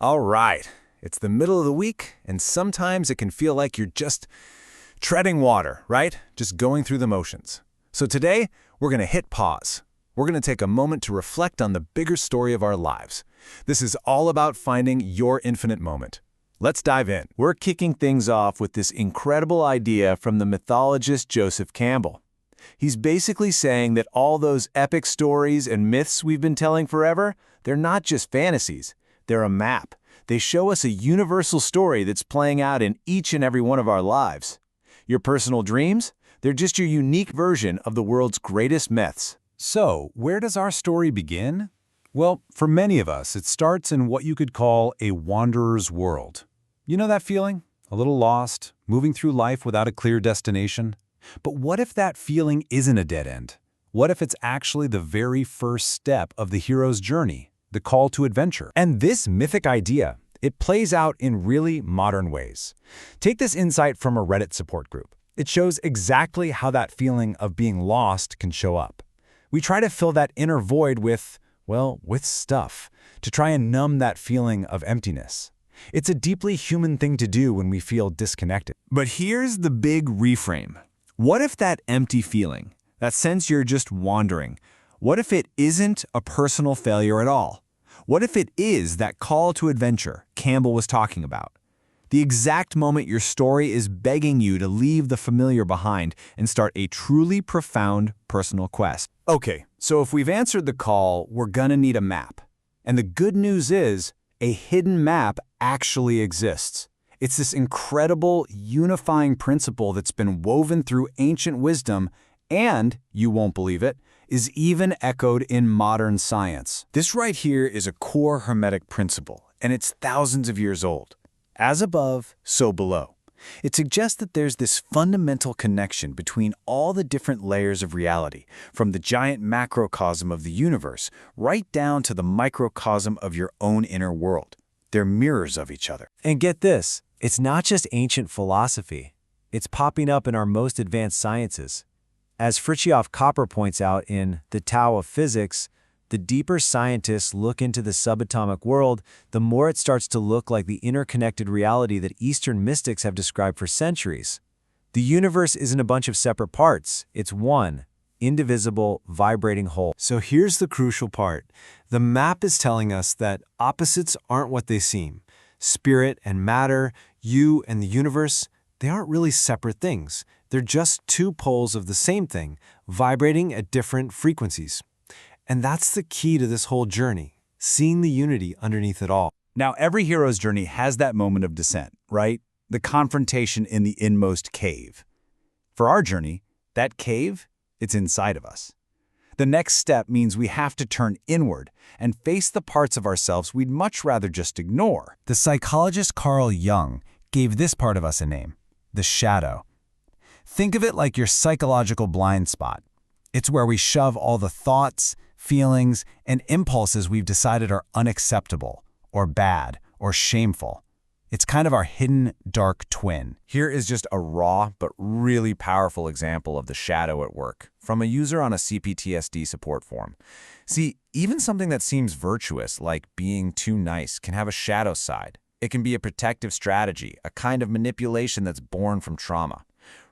All right, it's the middle of the week, and sometimes it can feel like you're just treading water, right? Just going through the motions. So today, we're going to hit pause. We're going to take a moment to reflect on the bigger story of our lives. This is all about finding your infinite moment. Let's dive in. We're kicking things off with this incredible idea from the mythologist Joseph Campbell. He's basically saying that all those epic stories and myths we've been telling forever, they're not just fantasies. They're a map. They show us a universal story that's playing out in each and every one of our lives. Your personal dreams? They're just your unique version of the world's greatest myths. So, where does our story begin? Well, for many of us, it starts in what you could call a wanderer's world. You know that feeling? A little lost, moving through life without a clear destination? But what if that feeling isn't a dead end? What if it's actually the very first step of the hero's journey? The call to adventure. And this mythic idea, it plays out in really modern ways. Take this insight from a Reddit support group. It shows exactly how that feeling of being lost can show up. We try to fill that inner void with stuff, to try and numb that feeling of emptiness. It's a deeply human thing to do when we feel disconnected. But here's the big reframe. What if that empty feeling, that sense you're just wandering, what if it isn't a personal failure at all? What if it is that call to adventure Campbell was talking about? The exact moment your story is begging you to leave the familiar behind and start a truly profound personal quest. Okay, so if we've answered the call, we're gonna need a map. And the good news is, a hidden map actually exists. It's this incredible, unifying principle that's been woven through ancient wisdom and, you won't believe it, is even echoed in modern science. This right here is a core Hermetic principle, and it's thousands of years old. As above, so below. It suggests that there's this fundamental connection between all the different layers of reality, from the giant macrocosm of the universe right down to the microcosm of your own inner world. They're mirrors of each other. And get this, it's not just ancient philosophy. It's popping up in our most advanced sciences. As Fritjof Capra points out in The Tao of Physics, the deeper scientists look into the subatomic world, the more it starts to look like the interconnected reality that Eastern mystics have described for centuries. The universe isn't a bunch of separate parts. It's one, indivisible, vibrating whole. So here's the crucial part. The map is telling us that opposites aren't what they seem. Spirit and matter, you and the universe, they aren't really separate things. They're just two poles of the same thing, vibrating at different frequencies. And that's the key to this whole journey, seeing the unity underneath it all. Now, every hero's journey has that moment of descent, right? The confrontation in the inmost cave. For our journey, that cave, it's inside of us. The next step means we have to turn inward and face the parts of ourselves we'd much rather just ignore. The psychologist Carl Jung gave this part of us a name, the shadow. Think of it like your psychological blind spot. It's where we shove all the thoughts, feelings, and impulses we've decided are unacceptable, or bad, or shameful. It's kind of our hidden, dark twin. Here is just a raw but really powerful example of the shadow at work, from a user on a CPTSD support forum. See, even something that seems virtuous, like being too nice, can have a shadow side. It can be a protective strategy, a kind of manipulation that's born from trauma.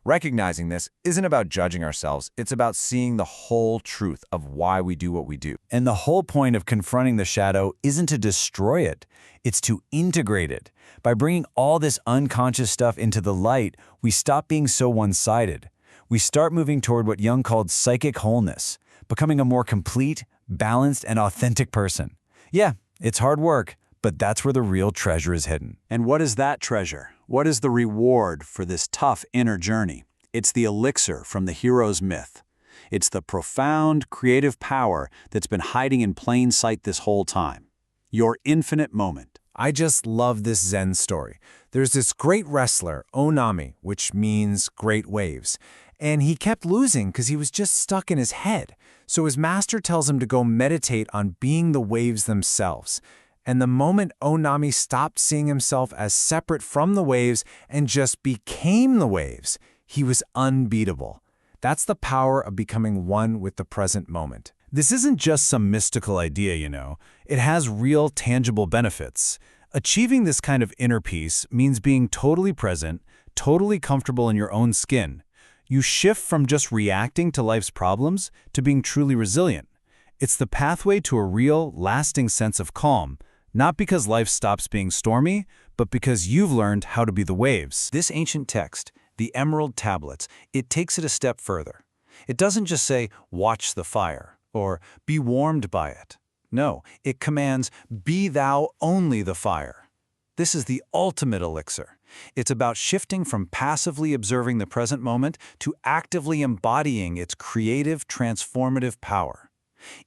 Recognizing this isn't about judging ourselves, it's about seeing the whole truth of why we do what we do. And the whole point of confronting the shadow isn't to destroy it, it's to integrate it. By bringing all this unconscious stuff into the light, we stop being so one-sided. We start moving toward what Jung called psychic wholeness, becoming a more complete, balanced, and authentic person. Yeah, it's hard work, but that's where the real treasure is hidden. And what is that treasure? What is the reward for this tough inner journey? It's the elixir from the hero's myth. It's the profound, creative power that's been hiding in plain sight this whole time. Your infinite moment. I just love this Zen story. There's this great wrestler, Onami, which means great waves, and he kept losing because he was just stuck in his head. So his master tells him to go meditate on being the waves themselves. And the moment Onami stopped seeing himself as separate from the waves and just became the waves, he was unbeatable. That's the power of becoming one with the present moment. This isn't just some mystical idea, you know. It has real, tangible benefits. Achieving this kind of inner peace means being totally present, totally comfortable in your own skin. You shift from just reacting to life's problems to being truly resilient. It's the pathway to a real, lasting sense of calm, not because life stops being stormy, but because you've learned how to be the waves. This ancient text, the Emerald Tablets, it takes it a step further. It doesn't just say, watch the fire, or be warmed by it. No, it commands, be thou only the fire. This is the ultimate elixir. It's about shifting from passively observing the present moment to actively embodying its creative, transformative power.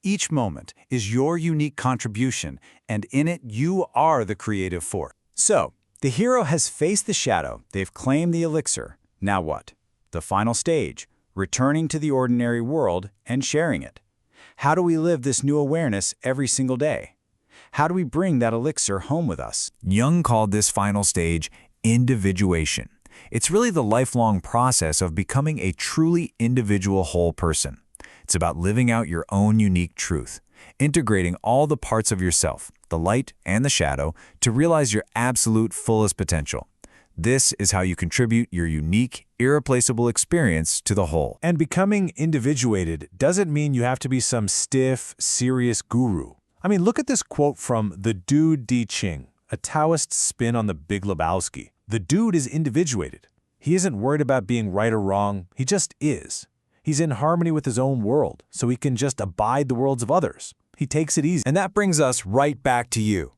Each moment is your unique contribution, and in it you are the creative force. So, the hero has faced the shadow, they've claimed the elixir. Now what? The final stage, returning to the ordinary world and sharing it. How do we live this new awareness every single day? How do we bring that elixir home with us? Jung called this final stage individuation. It's really the lifelong process of becoming a truly individual whole person. It's about living out your own unique truth, integrating all the parts of yourself, the light and the shadow, to realize your absolute fullest potential. This is how you contribute your unique, irreplaceable experience to the whole. And becoming individuated doesn't mean you have to be some stiff, serious guru. I mean, look at this quote from the dude Di Ching, a Taoist spin on the Big Lebowski. The dude is individuated. He isn't worried about being right or wrong, he just is. He's in harmony with his own world, so he can just abide the worlds of others. He takes it easy. And that brings us right back to you.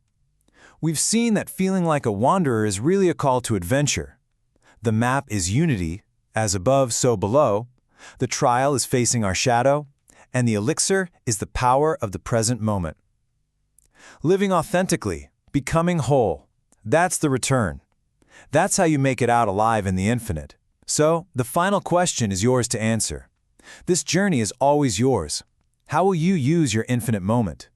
We've seen that feeling like a wanderer is really a call to adventure. The map is unity, as above, so below. The trial is facing our shadow, and the elixir is the power of the present moment. Living authentically, becoming whole, that's the return. That's how you make it out alive in the infinite. So, the final question is yours to answer. This journey is always yours. How will you use your infinite moment?